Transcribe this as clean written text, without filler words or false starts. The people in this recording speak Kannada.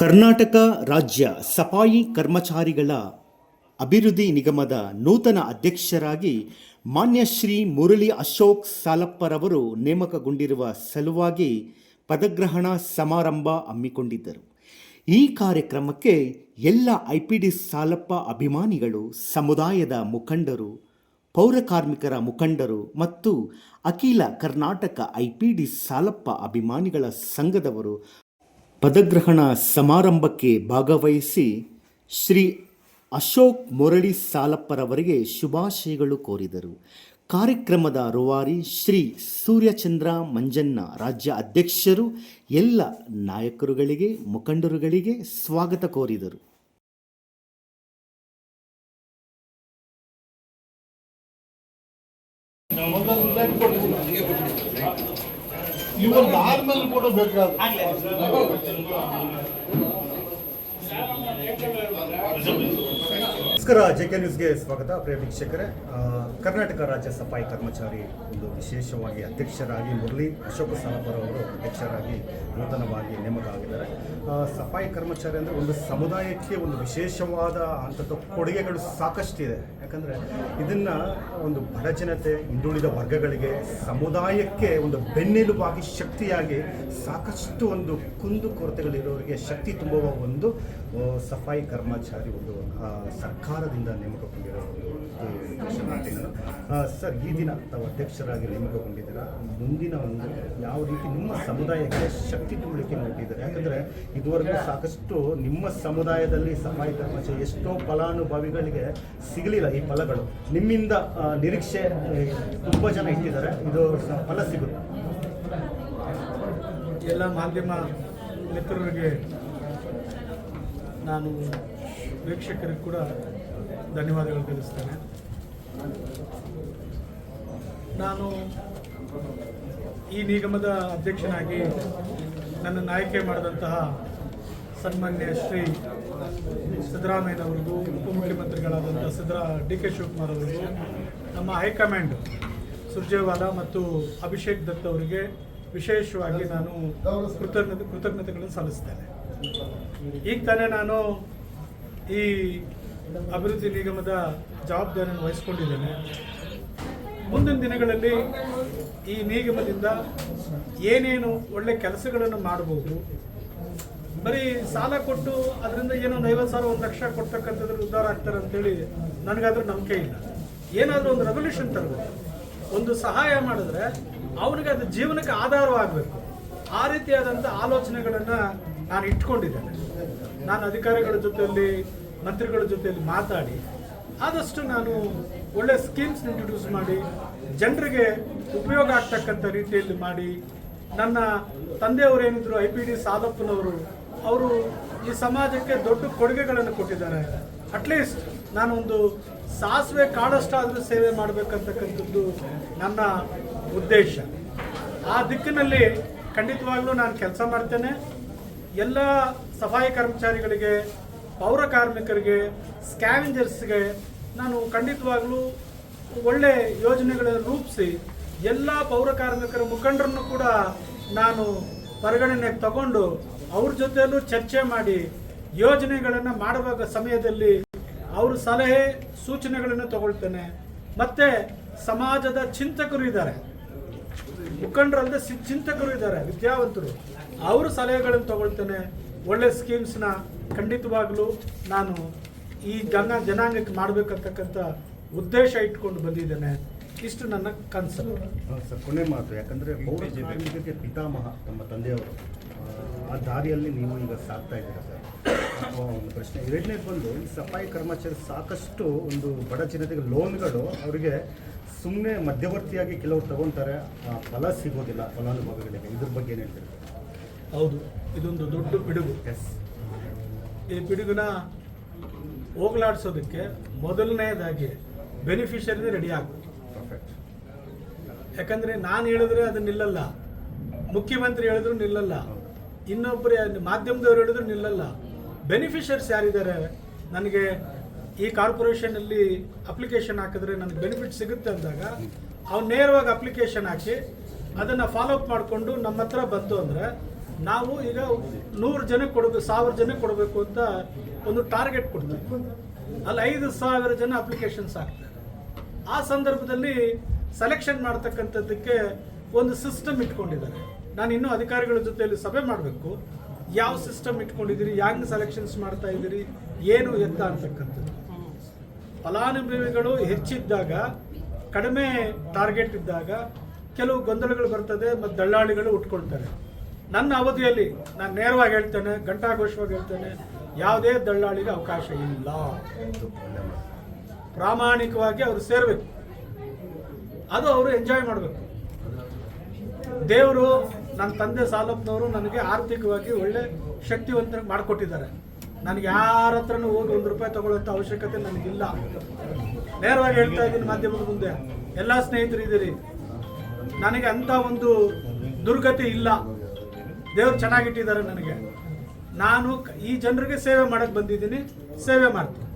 ಕರ್ನಾಟಕ ರಾಜ್ಯ ಸಫಾಯಿ ಕರ್ಮಚಾರಿಗಳ ಅಭಿವೃದ್ಧಿ ನಿಗಮದ ನೂತನ ಅಧ್ಯಕ್ಷರಾಗಿ ಮಾನ್ಯ ಶ್ರೀ ಮುರಳಿ ಅಶೋಕ್ ಸಾಲಪ್ಪರವರು ನೇಮಕಗೊಂಡಿರುವ ಸಲುವಾಗಿ ಪದಗ್ರಹಣ ಸಮಾರಂಭ ಹಮ್ಮಿಕೊಂಡಿದ್ದರು. ಈ ಕಾರ್ಯಕ್ರಮಕ್ಕೆ ಎಲ್ಲ IPD ಸಾಲಪ್ಪ ಅಭಿಮಾನಿಗಳು, ಸಮುದಾಯದ ಮುಖಂಡರು, ಪೌರಕಾರ್ಮಿಕರ ಮುಖಂಡರು ಮತ್ತು ಅಖಿಲ ಕರ್ನಾಟಕ IPD ಸಾಲಪ್ಪ ಅಭಿಮಾನಿಗಳ ಸಂಘದವರು ಪದಗ್ರಹಣ ಸಮಾರಂಭಕ್ಕೆ ಭಾಗವಹಿಸಿ ಶ್ರೀ ಅಶೋಕ್ ಮುರಳಿ ಸಾಲಪ್ಪರವರಿಗೆ ಶುಭಾಶಯಗಳು ಕೋರಿದರು. ಕಾರ್ಯಕ್ರಮದ ರೂವಾರಿ ಶ್ರೀ ಸೂರ್ಯಚಂದ್ರ ಮಂಜಣ್ಣ ರಾಜ್ಯ ಅಧ್ಯಕ್ಷರು ಎಲ್ಲ ನಾಯಕರುಗಳಿಗೆ, ಮುಖಂಡರುಗಳಿಗೆ ಸ್ವಾಗತ ಕೋರಿದರು. ನಮಸ್ಕಾರ, JK ನ್ಯೂಸ್ಗೆ ಸ್ವಾಗತ. ಪ್ರಿಯ ವೀಕ್ಷಕರೇ, ಕರ್ನಾಟಕ ರಾಜ್ಯ ಸಫಾಯಿ ಕರ್ಮಚಾರಿ ಒಂದು ವಿಶೇಷವಾಗಿ ಅಧ್ಯಕ್ಷರಾಗಿ ಮುರಳಿ ಅಶೋಕ ಸಾಲಪ್ಪರವರು ಅಧ್ಯಕ್ಷರಾಗಿ ನೂತನವಾಗಿ ನೇಮಕ ಆಗಿದ್ದಾರೆ. ಸಫಾಯಿ ಕರ್ಮಚಾರಿ ಅಂದರೆ ಒಂದು ಸಮುದಾಯಕ್ಕೆ ಒಂದು ವಿಶೇಷವಾದ ಅಂಥದ್ದು ಕೊಡುಗೆಗಳು ಸಾಕಷ್ಟಿದೆ. ಯಾಕಂದರೆ ಇದನ್ನು ಒಂದು ಬಡ ಜನತೆ, ಹಿಂದುಳಿದ ವರ್ಗಗಳಿಗೆ, ಸಮುದಾಯಕ್ಕೆ ಒಂದು ಬೆನ್ನೆಲುಬಾಗಿ ಶಕ್ತಿಯಾಗಿ ಸಾಕಷ್ಟು ಒಂದು ಕುಂದು ಕೊರತೆಗಳಿರೋರಿಗೆ ಶಕ್ತಿ ತುಂಬುವ ಒಂದು ಸಫಾಯಿ ಕರ್ಮಚಾರಿ ಒಂದು ಸರ್ಕಾರದಿಂದ ನೇಮಕಗೊಂಡಿರೋ ಸರ್, ಈ ದಿನ ತಾವು ಅಧ್ಯಕ್ಷರಾಗಿ ನೇಮಕಗೊಂಡಿದ್ದೀರಾ. ಮುಂದಿನ ಒಂದು ಯಾವ ರೀತಿ ನಿಮ್ಮ ಸಮುದಾಯಕ್ಕೆ ಶಕ್ತಿ ತುಂಬಲಿಕ್ಕೆ ನೋಡಿದ್ದಾರೆ? ಯಾಕಂದರೆ ಇದುವರೆಗೂ ಸಾಕಷ್ಟು ನಿಮ್ಮ ಸಮುದಾಯದಲ್ಲಿ ಸಫಾಯಿ ಕರ್ಮಚಾರಿ ಎಷ್ಟೋ ಫಲಾನುಭವಿಗಳಿಗೆ ಸಿಗಲಿಲ್ಲ ಈ ಫಲಗಳು. ನಿಮ್ಮಿಂದ ನಿರೀಕ್ಷೆ ತುಂಬ ಜನ ಇಟ್ಟಿದ್ದಾರೆ, ಇದು ಫಲ ಸಿಗುತ್ತೆ. ಎಲ್ಲ ಮಾಧ್ಯಮ ಮಿತ್ರರಿಗೆ, ನಾನು ವೀಕ್ಷಕರಿಗೆ ಕೂಡ ಧನ್ಯವಾದಗಳು ತಿಳಿಸ್ತೇನೆ. ನಾನು ಈ ನಿಗಮದ ಅಧ್ಯಕ್ಷನಾಗಿ ನನ್ನನ್ನು ಆಯ್ಕೆ ಮಾಡಿದಂತಹ ಸನ್ಮಾನ್ಯ ಶ್ರೀ ಸಿದ್ದರಾಮಯ್ಯನವರಿಗೂ, ಉಪಮುಖ್ಯಮಂತ್ರಿಗಳಾದಂಥ DK ಶಿವಕುಮಾರ್ ಅವರಿಗೂ, ನಮ್ಮ ಹೈಕಮಾಂಡ್ ಸುರ್ಜೇವಾಲಾ ಮತ್ತು ಅಭಿಷೇಕ್ ದತ್ ಅವರಿಗೆ ವಿಶೇಷವಾಗಿ ನಾನು ಕೃತಜ್ಞತೆಗಳನ್ನು ಸಲ್ಲಿಸ್ತೇನೆ. ಈಗ ತಾನೇ ನಾನು ಈ ಅಭಿವೃದ್ಧಿ ನಿಗಮದ ಜವಾಬ್ದಾರಿಯನ್ನು ವಹಿಸ್ಕೊಂಡಿದ್ದೇನೆ. ಮುಂದಿನ ದಿನಗಳಲ್ಲಿ ಈ ನಿಗಮದಿಂದ ಏನೇನು ಒಳ್ಳೆ ಕೆಲಸಗಳನ್ನು ಮಾಡಬಹುದು, ಬರೀ ಸಾಲ ಕೊಟ್ಟು ಅದರಿಂದ ಏನೊಂದು 50,000 1 ಲಕ್ಷ ಕೊಡ್ತಕ್ಕಂಥದ್ರ ಉದ್ಧಾರ ಆಗ್ತಾರೆ ಅಂತೇಳಿ ನನಗಾದ್ರೂ ನಂಬಿಕೆ ಇಲ್ಲ. ಏನಾದರೂ ಒಂದು ರೆವಲ್ಯೂಷನ್ ತರಬೇಕು, ಒಂದು ಸಹಾಯ ಮಾಡಿದ್ರೆ ಅವನಿಗೆ ಅದು ಜೀವನಕ್ಕೆ ಆಧಾರವಾಗಬೇಕು. ಆ ರೀತಿಯಾದಂಥ ಆಲೋಚನೆಗಳನ್ನು ನಾನು ಇಟ್ಕೊಂಡಿದ್ದೇನೆ. ನಾನು ಅಧಿಕಾರಿಗಳ ಜೊತೆಯಲ್ಲಿ, ಮಂತ್ರಿಗಳ ಜೊತೆಯಲ್ಲಿ ಮಾತಾಡಿ ಆದಷ್ಟು ನಾನು ಒಳ್ಳೆ ಸ್ಕೀಮ್ಸ್ ಇಂಟ್ರೊಡ್ಯೂಸ್ ಮಾಡಿ ಜನರಿಗೆ ಉಪಯೋಗ ಆಗ್ತಕ್ಕಂಥ ರೀತಿಯಲ್ಲಿ ಮಾಡಿ, ನನ್ನ ತಂದೆಯವರು ಏನಿದ್ರು IPD ಸಾಲಪ್ಪನವರು, ಅವರು ಈ ಸಮಾಜಕ್ಕೆ ದೊಡ್ಡ ಕೊಡುಗೆಗಳನ್ನು ಕೊಟ್ಟಿದ್ದಾರೆ. ಅಟ್ಲೀಸ್ಟ್ ನಾನೊಂದು ಸಾಸಿವೆ ಕಾಳಷ್ಟಾದರೂ ಸೇವೆ ಮಾಡಬೇಕಂತಕ್ಕಂಥದ್ದು ನನ್ನ ಉದ್ದೇಶ. ಆ ದಿಕ್ಕಿನಲ್ಲಿ ಖಂಡಿತವಾಗ್ಲೂ ನಾನು ಕೆಲಸ ಮಾಡ್ತೇನೆ. ಎಲ್ಲ ಸಫಾಯಿ ಕರ್ಮಚಾರಿಗಳಿಗೆ, ಪೌರ ಕಾರ್ಮಿಕರಿಗೆ, ಸ್ಕ್ಯಾವೆಂಜರ್ಸ್ಗೆ ನಾನು ಖಂಡಿತವಾಗ್ಲೂ ಒಳ್ಳೆ ಯೋಜನೆಗಳನ್ನು ರೂಪಿಸಿ ಎಲ್ಲ ಪೌರ ಕಾರ್ಮಿಕರ ಮುಖಂಡರನ್ನು ಕೂಡ ನಾನು ಪರಿಗಣನೆಗೆ ತಗೊಂಡು ಅವ್ರ ಜೊತೆಯಲ್ಲೂ ಚರ್ಚೆ ಮಾಡಿ ಯೋಜನೆಗಳನ್ನು ಮಾಡುವ ಸಮಯದಲ್ಲಿ ಅವ್ರ ಸಲಹೆ ಸೂಚನೆಗಳನ್ನು ತಗೊಳ್ತೇನೆ. ಮತ್ತು ಸಮಾಜದ ಚಿಂತಕರು ಇದ್ದಾರೆ, ಮುಖಂಡರಲ್ಲದೆ ಚಿಂತಕರು ಇದ್ದಾರೆ, ವಿದ್ಯಾವಂತರು, ಅವ್ರ ಸಲಹೆಗಳನ್ನು ತಗೊಳ್ತೇನೆ. ಒಳ್ಳೆ ಸ್ಕೀಮ್ಸ್ನ ಖಂಡಿತವಾಗಲೂ ನಾನು ಈ ಜನಾಂಗಕ್ಕೆ ಮಾಡಬೇಕಂತಕ್ಕಂಥ ಉದ್ದೇಶ ಇಟ್ಕೊಂಡು ಬಂದಿದ್ದೇನೆ. ಇಷ್ಟು ನನ್ನ ಕನಸು. ಸರ್, ಕೊನೆ ಮಾತು. ಯಾಕಂದರೆ ಪೌರ ಕಾರ್ಮಿಕರಿಗೆ ಪಿತಾಮಹ ತಮ್ಮ ತಂದೆಯವರು, ಆ ದಾರಿಯಲ್ಲಿ ನೀವು ಈಗ ಸಾಕ್ತಾ ಇದ್ದೀರಾ ಸರ್. ಒಂದು ಪ್ರಶ್ನೆ. ಎರಡನೇದು ಬಂದು, ಈ ಸಫಾಯಿ ಕರ್ಮಚಾರಿ ಸಾಕಷ್ಟು ಒಂದು ಬಡ ಜನತೆಗೆ ಲೋನ್ಗಳು ಅವರಿಗೆ ಸುಮ್ಮನೆ ಮಧ್ಯವರ್ತಿಯಾಗಿ ಕೆಲವರು ತಗೊಳ್ತಾರೆ, ಫಲ ಸಿಗೋದಿಲ್ಲ ಫಲಾನುಭವಿಗಳಿಗೆ. ಇದ್ರ ಬಗ್ಗೆ ಏನು ಹೇಳ್ತೀರಿ? ಹೌದು, ಇದೊಂದು ದೊಡ್ಡ ಪಿಡುಗು. ಈ ಪಿಡುಗನ್ನ ಹೋಗಲಾಡಿಸೋದಕ್ಕೆ ಮೊದಲನೇದಾಗಿ ಬೆನಿಫಿಷರಿ ರೆಡಿ ಆಗಬೇಕು. ಯಾಕಂದರೆ ನಾನು ಹೇಳಿದ್ರೆ ಅದು ನಿಲ್ಲಲ್ಲ, ಮುಖ್ಯಮಂತ್ರಿ ಹೇಳಿದ್ರು ನಿಲ್ಲಲ್ಲ, ಇನ್ನೊಬ್ಬರು ಮಾಧ್ಯಮದವ್ರು ಹೇಳಿದ್ರು ನಿಲ್ಲಲ್ಲ. ಬೆನಿಫಿಷರೀಸ್ ಯಾರಿದ್ದಾರೆ, ನನಗೆ ಈ ಕಾರ್ಪೊರೇಷನಲ್ಲಿ ಅಪ್ಲಿಕೇಶನ್ ಹಾಕಿದ್ರೆ ನನಗೆ ಬೆನಿಫಿಟ್ ಸಿಗುತ್ತೆ ಅಂದಾಗ ಅವ್ನು ನೇರವಾಗಿ ಅಪ್ಲಿಕೇಶನ್ ಹಾಕಿ ಅದನ್ನು ಫಾಲೋಅಪ್ ಮಾಡಿಕೊಂಡು ನಮ್ಮ ಹತ್ರ ಬಂತು ಅಂದರೆ ನಾವು ಈಗ 100 ಜನಕ್ಕೆ ಕೊಡಬೇಕು, 1000 ಜನಕ್ಕೆ ಕೊಡಬೇಕು ಅಂತ ಒಂದು ಟಾರ್ಗೆಟ್ ಕೊಡ್ತೀವಿ. ಅಲ್ಲಿ 5000 ಜನ ಅಪ್ಲಿಕೇಶನ್ಸ್ ಹಾಕ್ತಾರೆ. ಆ ಸಂದರ್ಭದಲ್ಲಿ ಸೆಲೆಕ್ಷನ್ ಮಾಡ್ತಕ್ಕಂಥದ್ದಕ್ಕೆ ಒಂದು ಸಿಸ್ಟಮ್ ಇಟ್ಕೊಂಡಿದ್ದಾರೆ. ನಾನು ಇನ್ನೂ ಅಧಿಕಾರಿಗಳ ಜೊತೆಯಲ್ಲಿ ಸಭೆ ಮಾಡಬೇಕು. ಯಾವ ಸಿಸ್ಟಮ್ ಇಟ್ಕೊಂಡಿದ್ದೀರಿ, ಹೆಂಗೆ ಸೆಲೆಕ್ಷನ್ಸ್ ಮಾಡ್ತಾ ಇದ್ದೀರಿ, ಏನು ಎತ್ತ ಅಂತಕ್ಕಂಥದ್ದು. ಫಲಾನುಭವಿಗಳು ಹೆಚ್ಚಿದ್ದಾಗ, ಕಡಿಮೆ ಟಾರ್ಗೆಟ್ ಇದ್ದಾಗ ಕೆಲವು ಗೊಂದಲಗಳು ಬರ್ತದೆ ಮತ್ತು ದಳ್ಳಾಳಿಗಳು ಉಟ್ಕೊಳ್ತಾರೆ. ನನ್ನ ಅವಧಿಯಲ್ಲಿ ನಾನು ನೇರವಾಗಿ ಹೇಳ್ತೇನೆ, ಘಂಟಾಘೋಷವಾಗಿ ಹೇಳ್ತೇನೆ, ಯಾವುದೇ ದಳ್ಳಾಳಿಗೆ ಅವಕಾಶ ಇಲ್ಲ. ಪ್ರಾಮಾಣಿಕವಾಗಿ ಅವರು ಸೇರಬೇಕು, ಅದು ಅವರು ಎಂಜಾಯ್ ಮಾಡಬೇಕು. ದೇವರು, ನನ್ನ ತಂದೆ ಸಾಲಪ್ಪನವರು ನನಗೆ ಆರ್ಥಿಕವಾಗಿ ಒಳ್ಳೆ ಶಕ್ತಿವಂತ ಮಾಡಿಕೊಟ್ಟಿದ್ದಾರೆ. ನನಗೆ ಯಾರ ಹತ್ರನೂ ಹೋಗಿ 1 ರೂಪಾಯಿ ತಗೊಳ್ಳೋಂಥ ಅವಶ್ಯಕತೆ ನನಗಿಲ್ಲ. ನೇರವಾಗಿ ಹೇಳ್ತಾ ಇದ್ದೀನಿ ಮಾಧ್ಯಮದ ಮುಂದೆ, ಎಲ್ಲ ಸ್ನೇಹಿತರು ಇದ್ದೀರಿ, ನನಗೆ ಅಂಥ ಒಂದು ದುರ್ಗತಿ ಇಲ್ಲ. ದೇವ್ರು ಚೆನ್ನಾಗಿಟ್ಟಿದ್ದಾರೆ ನನಗೆ. ನಾನು ಈ ಜನರಿಗೆ ಸೇವೆ ಮಾಡಕ್ಕೆ ಬಂದಿದ್ದೀನಿ, ಸೇವೆ ಮಾಡ್ತೀನಿ.